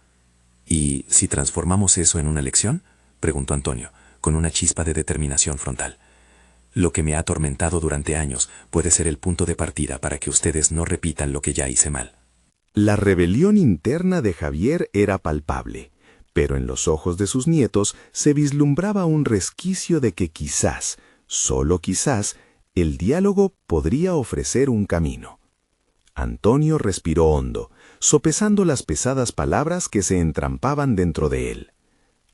¿Y si transformamos eso en una lección?, preguntó Antonio, con una chispa de determinación frontal. Lo que me ha atormentado durante años puede ser el punto de partida para que ustedes no repitan lo que ya hice mal. La rebelión interna de Javier era palpable, pero en los ojos de sus nietos se vislumbraba un resquicio de que quizás, solo quizás, el diálogo podría ofrecer un camino. Antonio respiró hondo, sopesando las pesadas palabras que se entrampaban dentro de él.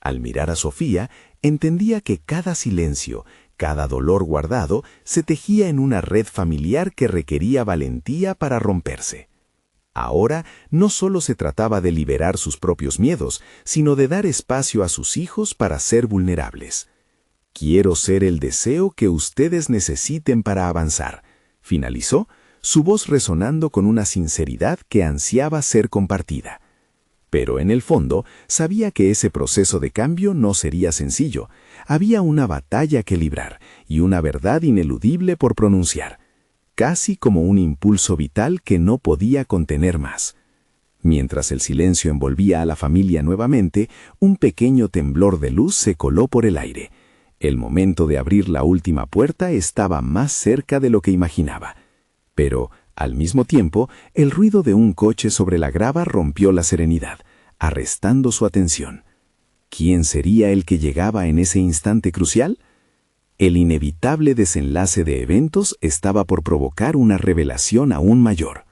Al mirar a Sofía, entendía que cada silencio, cada dolor guardado, se tejía en una red familiar que requería valentía para romperse. Ahora no solo se trataba de liberar sus propios miedos, sino de dar espacio a sus hijos para ser vulnerables. Quiero ser el deseo que ustedes necesiten para avanzar, finalizó, su voz resonando con una sinceridad que ansiaba ser compartida. Pero en el fondo sabía que ese proceso de cambio no sería sencillo. Había una batalla que librar y una verdad ineludible por pronunciar, casi como un impulso vital que no podía contener más. Mientras el silencio envolvía a la familia nuevamente, un pequeño temblor de luz se coló por el aire. El momento de abrir la última puerta estaba más cerca de lo que imaginaba. Pero, al mismo tiempo, el ruido de un coche sobre la grava rompió la serenidad, arrestando su atención. ¿Quién sería el que llegaba en ese instante crucial? El inevitable desenlace de eventos estaba por provocar una revelación aún mayor.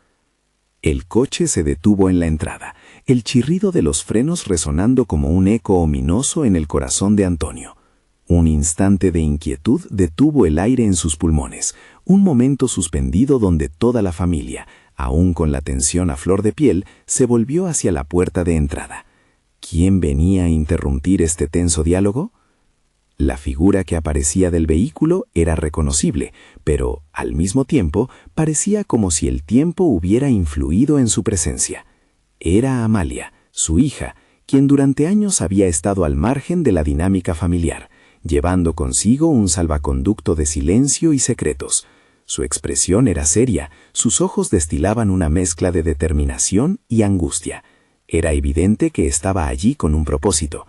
El coche se detuvo en la entrada, el chirrido de los frenos resonando como un eco ominoso en el corazón de Antonio. Un instante de inquietud detuvo el aire en sus pulmones, un momento suspendido donde toda la familia, aún con la tensión a flor de piel, se volvió hacia la puerta de entrada. ¿Quién venía a interrumpir este tenso diálogo? La figura que aparecía del vehículo era reconocible, pero, al mismo tiempo, parecía como si el tiempo hubiera influido en su presencia. Era Amalia, su hija, quien durante años había estado al margen de la dinámica familiar, llevando consigo un salvaconducto de silencio y secretos. Su expresión era seria, sus ojos destilaban una mezcla de determinación y angustia. Era evidente que estaba allí con un propósito.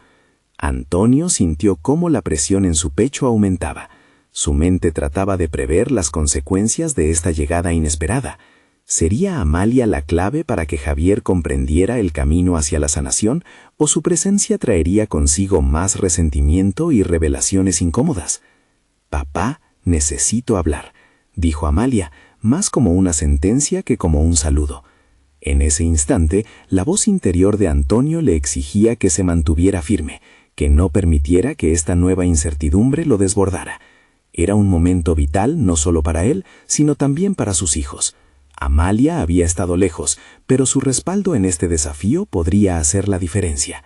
Antonio sintió cómo la presión en su pecho aumentaba. Su mente trataba de prever las consecuencias de esta llegada inesperada. ¿Sería Amalia la clave para que Javier comprendiera el camino hacia la sanación, o su presencia traería consigo más resentimiento y revelaciones incómodas? «Papá, necesito hablar», dijo Amalia, más como una sentencia que como un saludo. En ese instante, la voz interior de Antonio le exigía que se mantuviera firme, que no permitiera que esta nueva incertidumbre lo desbordara. Era un momento vital no solo para él, sino también para sus hijos. Amalia había estado lejos, pero su respaldo en este desafío podría hacer la diferencia.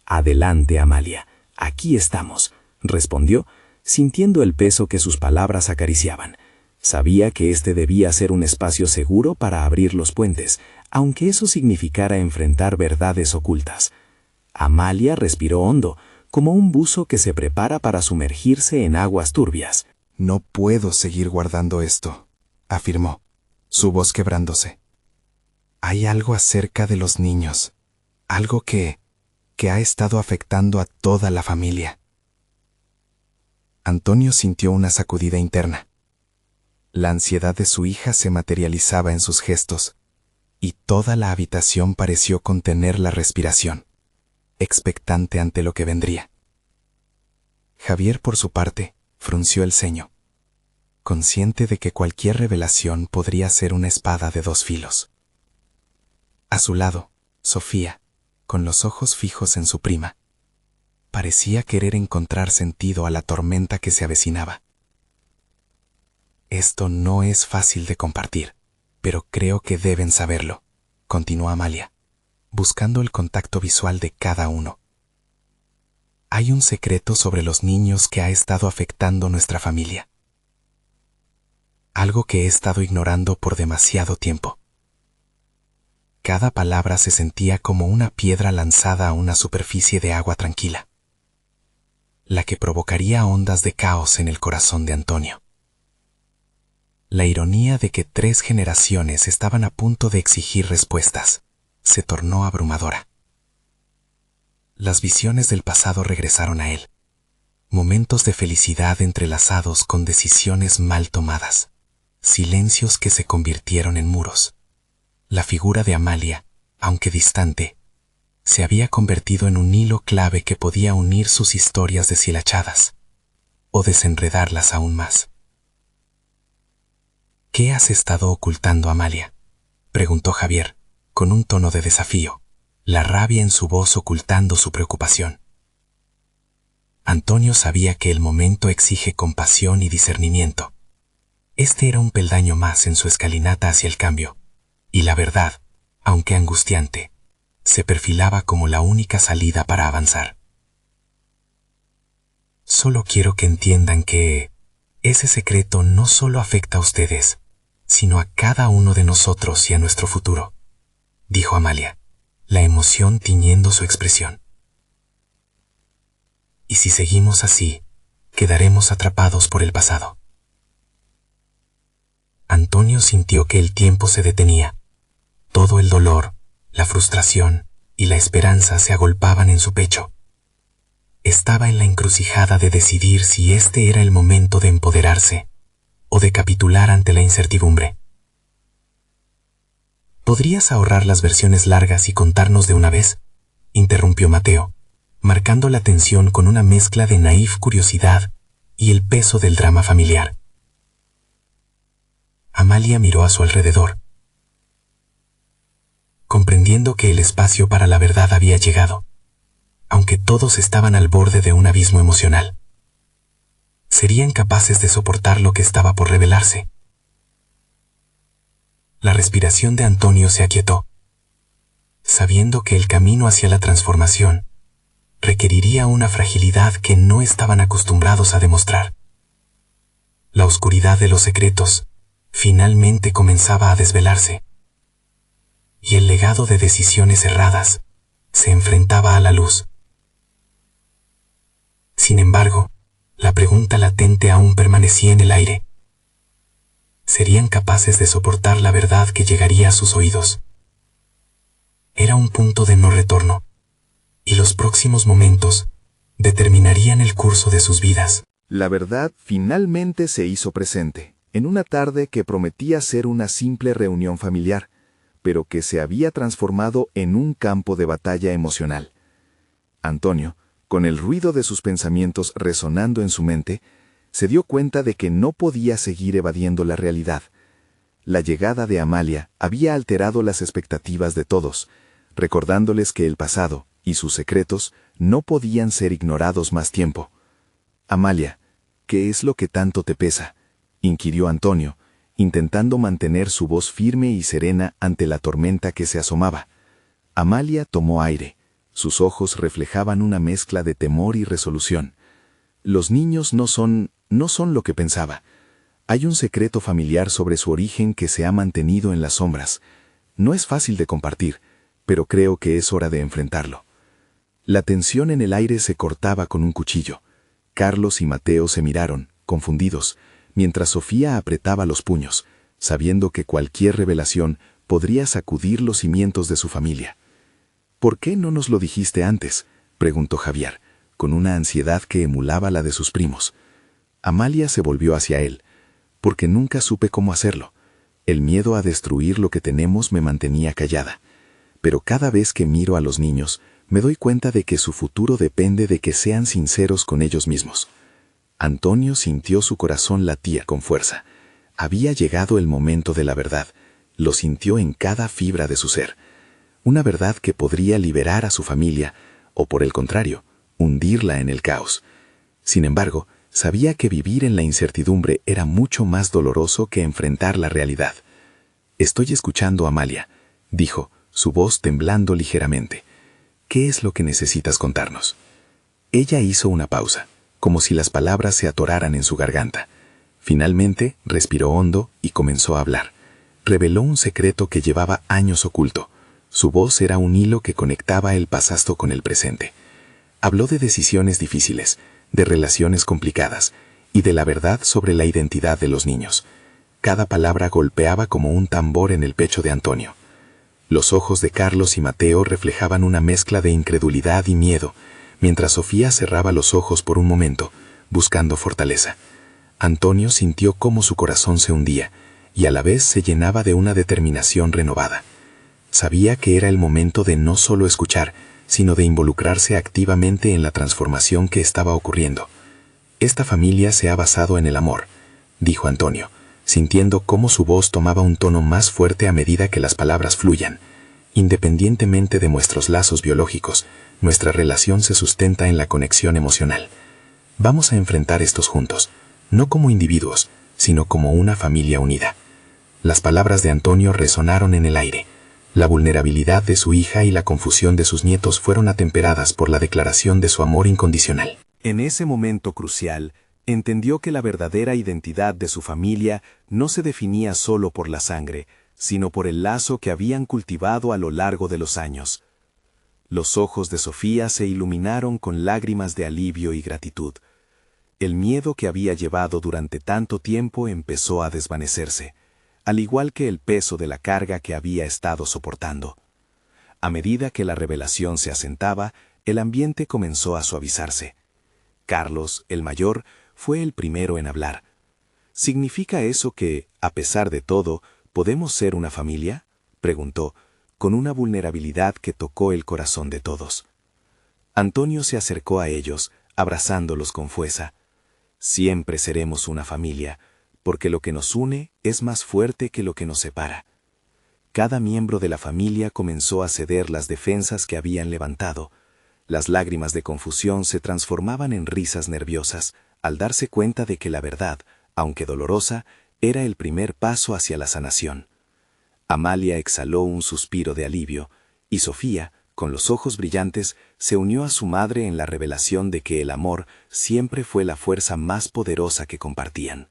«Adelante, Amalia, aquí estamos», respondió, sintiendo el peso que sus palabras acariciaban. Sabía que este debía ser un espacio seguro para abrir los puentes, aunque eso significara enfrentar verdades ocultas. Amalia respiró hondo, como un buzo que se prepara para sumergirse en aguas turbias. «No puedo seguir guardando esto», afirmó, su voz quebrándose. «Hay algo acerca de los niños, algo que ha estado afectando a toda la familia». Antonio sintió una sacudida interna. La ansiedad de su hija se materializaba en sus gestos, y toda la habitación pareció contener la respiración, expectante ante lo que vendría. Javier, por su parte, frunció el ceño, consciente de que cualquier revelación podría ser una espada de dos filos. A su lado, Sofía, con los ojos fijos en su prima, parecía querer encontrar sentido a la tormenta que se avecinaba. «Esto no es fácil de compartir, pero creo que deben saberlo», continuó Amalia, buscando el contacto visual de cada uno. «Hay un secreto sobre los niños que ha estado afectando nuestra familia. Algo que he estado ignorando por demasiado tiempo». Cada palabra se sentía como una piedra lanzada a una superficie de agua tranquila, la que provocaría ondas de caos en el corazón de Antonio. La ironía de que 3 generaciones estaban a punto de exigir respuestas se tornó abrumadora. Las visiones del pasado regresaron a él, momentos de felicidad entrelazados con decisiones mal tomadas, silencios que se convirtieron en muros. La figura de Amalia, aunque distante, se había convertido en un hilo clave que podía unir sus historias deshilachadas o desenredarlas aún más. «¿Qué has estado ocultando, Amalia?», preguntó Javier, con un tono de desafío, la rabia en su voz ocultando su preocupación. Antonio sabía que el momento exige compasión y discernimiento. Este era un peldaño más en su escalinata hacia el cambio, y la verdad, aunque angustiante, se perfilaba como la única salida para avanzar. Solo quiero que entiendan que ese secreto no solo afecta a ustedes, sino a cada uno de nosotros y a nuestro futuro, dijo Amalia, la emoción tiñendo su expresión. Y si seguimos así, quedaremos atrapados por el pasado. Antonio sintió que el tiempo se detenía. Todo el dolor, la frustración y la esperanza se agolpaban en su pecho. Estaba en la encrucijada de decidir si este era el momento de empoderarse o de capitular ante la incertidumbre. ¿Podrías ahorrar las versiones largas y contarnos de una vez?, interrumpió Mateo, marcando la tensión con una mezcla de naif curiosidad y el peso del drama familiar. Amalia miró a su alrededor, comprendiendo que el espacio para la verdad había llegado, aunque todos estaban al borde de un abismo emocional. ¿Serían capaces de soportar lo que estaba por revelarse? La respiración de Antonio se aquietó, sabiendo que el camino hacia la transformación requeriría una fragilidad que no estaban acostumbrados a demostrar. La oscuridad de los secretos finalmente comenzaba a desvelarse, y el legado de decisiones erradas se enfrentaba a la luz. Sin embargo, la pregunta latente aún permanecía en el aire. ¿Serían capaces de soportar la verdad que llegaría a sus oídos? Era un punto de no retorno, y los próximos momentos determinarían el curso de sus vidas. La verdad finalmente se hizo presente, en una tarde que prometía ser una simple reunión familiar, pero que se había transformado en un campo de batalla emocional. Antonio, con el ruido de sus pensamientos resonando en su mente, se dio cuenta de que no podía seguir evadiendo la realidad. La llegada de Amalia había alterado las expectativas de todos, recordándoles que el pasado y sus secretos no podían ser ignorados más tiempo. «Amalia, ¿qué es lo que tanto te pesa?», inquirió Antonio, intentando mantener su voz firme y serena ante la tormenta que se asomaba. Amalia tomó aire. Sus ojos reflejaban una mezcla de temor y resolución. Los niños no son lo que pensaba. Hay un secreto familiar sobre su origen que se ha mantenido en las sombras. No es fácil de compartir, pero creo que es hora de enfrentarlo. La tensión en el aire se cortaba con un cuchillo. Carlos y Mateo se miraron, confundidos, mientras Sofía apretaba los puños, sabiendo que cualquier revelación podría sacudir los cimientos de su familia. «¿Por qué no nos lo dijiste antes?», preguntó Javier, con una ansiedad que emulaba la de sus primos. Amalia se volvió hacia él. «Porque nunca supe cómo hacerlo. El miedo a destruir lo que tenemos me mantenía callada. Pero cada vez que miro a los niños, me doy cuenta de que su futuro depende de que sean sinceros con ellos mismos». Antonio sintió su corazón latir con fuerza. Había llegado el momento de la verdad. Lo sintió en cada fibra de su ser. Una verdad que podría liberar a su familia, o por el contrario, hundirla en el caos. Sin embargo, sabía que vivir en la incertidumbre era mucho más doloroso que enfrentar la realidad. «Estoy escuchando, Amalia», dijo, su voz temblando ligeramente. «¿Qué es lo que necesitas contarnos?». Ella hizo una pausa, como si las palabras se atoraran en su garganta. Finalmente, respiró hondo y comenzó a hablar. Reveló un secreto que llevaba años oculto. Su voz era un hilo que conectaba el pasado con el presente. Habló de decisiones difíciles, de relaciones complicadas y de la verdad sobre la identidad de los niños. Cada palabra golpeaba como un tambor en el pecho de Antonio. Los ojos de Carlos y Mateo reflejaban una mezcla de incredulidad y miedo, mientras Sofía cerraba los ojos por un momento, buscando fortaleza. Antonio sintió cómo su corazón se hundía y a la vez se llenaba de una determinación renovada. Sabía que era el momento de no solo escuchar, sino de involucrarse activamente en la transformación que estaba ocurriendo. «Esta familia se ha basado en el amor», dijo Antonio, sintiendo cómo su voz tomaba un tono más fuerte a medida que las palabras fluyan. «Independientemente de nuestros lazos biológicos, nuestra relación se sustenta en la conexión emocional. Vamos a enfrentar estos juntos, no como individuos, sino como una familia unida». Las palabras de Antonio resonaron en el aire. La vulnerabilidad de su hija y la confusión de sus nietos fueron atemperadas por la declaración de su amor incondicional. En ese momento crucial, entendió que la verdadera identidad de su familia no se definía solo por la sangre, sino por el lazo que habían cultivado a lo largo de los años. Los ojos de Sofía se iluminaron con lágrimas de alivio y gratitud. El miedo que había llevado durante tanto tiempo empezó a desvanecerse, al igual que el peso de la carga que había estado soportando. A medida que la revelación se asentaba, el ambiente comenzó a suavizarse. Carlos, el mayor, fue el primero en hablar. ¿Significa eso que, a pesar de todo, podemos ser una familia?, preguntó, con una vulnerabilidad que tocó el corazón de todos. Antonio se acercó a ellos, abrazándolos con fuerza. Siempre seremos una familia, porque lo que nos une es más fuerte que lo que nos separa. Cada miembro de la familia comenzó a ceder las defensas que habían levantado. Las lágrimas de confusión se transformaban en risas nerviosas al darse cuenta de que la verdad, aunque dolorosa, era el primer paso hacia la sanación. Amalia exhaló un suspiro de alivio, y Sofía, con los ojos brillantes, se unió a su madre en la revelación de que el amor siempre fue la fuerza más poderosa que compartían.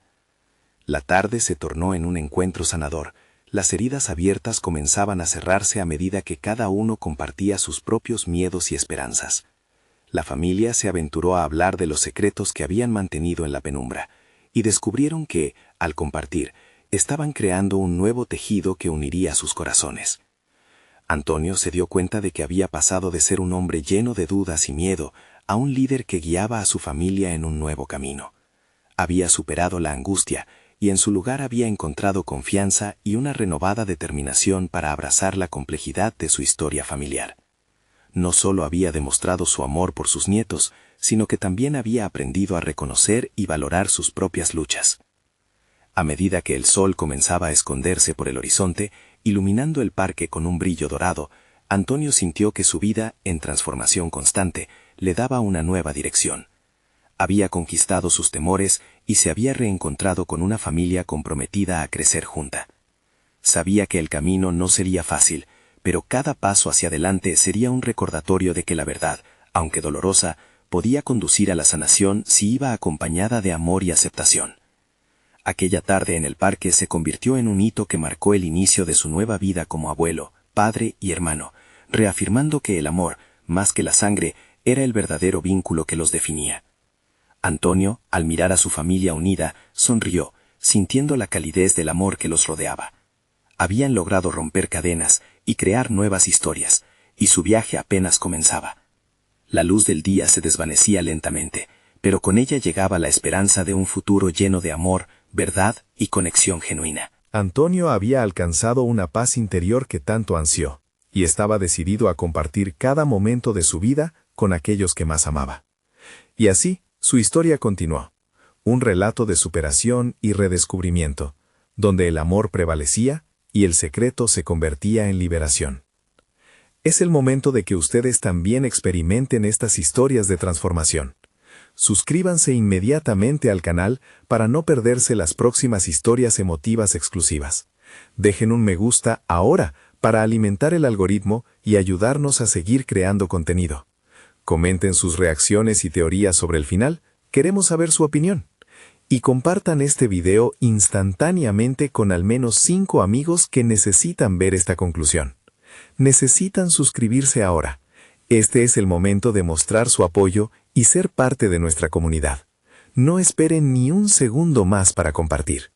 La tarde se tornó en un encuentro sanador. Las heridas abiertas comenzaban a cerrarse a medida que cada uno compartía sus propios miedos y esperanzas. La familia se aventuró a hablar de los secretos que habían mantenido en la penumbra, y descubrieron que, al compartir, estaban creando un nuevo tejido que uniría sus corazones. Antonio se dio cuenta de que había pasado de ser un hombre lleno de dudas y miedo a un líder que guiaba a su familia en un nuevo camino. Había superado la angustia y en su lugar había encontrado confianza y una renovada determinación para abrazar la complejidad de su historia familiar. No solo había demostrado su amor por sus nietos, sino que también había aprendido a reconocer y valorar sus propias luchas. A medida que el sol comenzaba a esconderse por el horizonte, iluminando el parque con un brillo dorado, Antonio sintió que su vida, en transformación constante, le daba una nueva dirección. Había conquistado sus temores y se había reencontrado con una familia comprometida a crecer junta. Sabía que el camino no sería fácil, pero cada paso hacia adelante sería un recordatorio de que la verdad, aunque dolorosa, podía conducir a la sanación si iba acompañada de amor y aceptación. Aquella tarde en el parque se convirtió en un hito que marcó el inicio de su nueva vida como abuelo, padre y hermano, reafirmando que el amor, más que la sangre, era el verdadero vínculo que los definía. Antonio, al mirar a su familia unida, sonrió, sintiendo la calidez del amor que los rodeaba. Habían logrado romper cadenas y crear nuevas historias, y su viaje apenas comenzaba. La luz del día se desvanecía lentamente, pero con ella llegaba la esperanza de un futuro lleno de amor, verdad y conexión genuina. Antonio había alcanzado una paz interior que tanto ansió, y estaba decidido a compartir cada momento de su vida con aquellos que más amaba. Y así, su historia continuó, un relato de superación y redescubrimiento, donde el amor prevalecía y el secreto se convertía en liberación. Es el momento de que ustedes también experimenten estas historias de transformación. Suscríbanse inmediatamente al canal para no perderse las próximas historias emotivas exclusivas. Dejen un me gusta ahora para alimentar el algoritmo y ayudarnos a seguir creando contenido. Comenten sus reacciones y teorías sobre el final, queremos saber su opinión. Y compartan este video instantáneamente con al menos 5 amigos que necesitan ver esta conclusión. Necesitan suscribirse ahora. Este es el momento de mostrar su apoyo y ser parte de nuestra comunidad. No esperen ni un segundo más para compartir.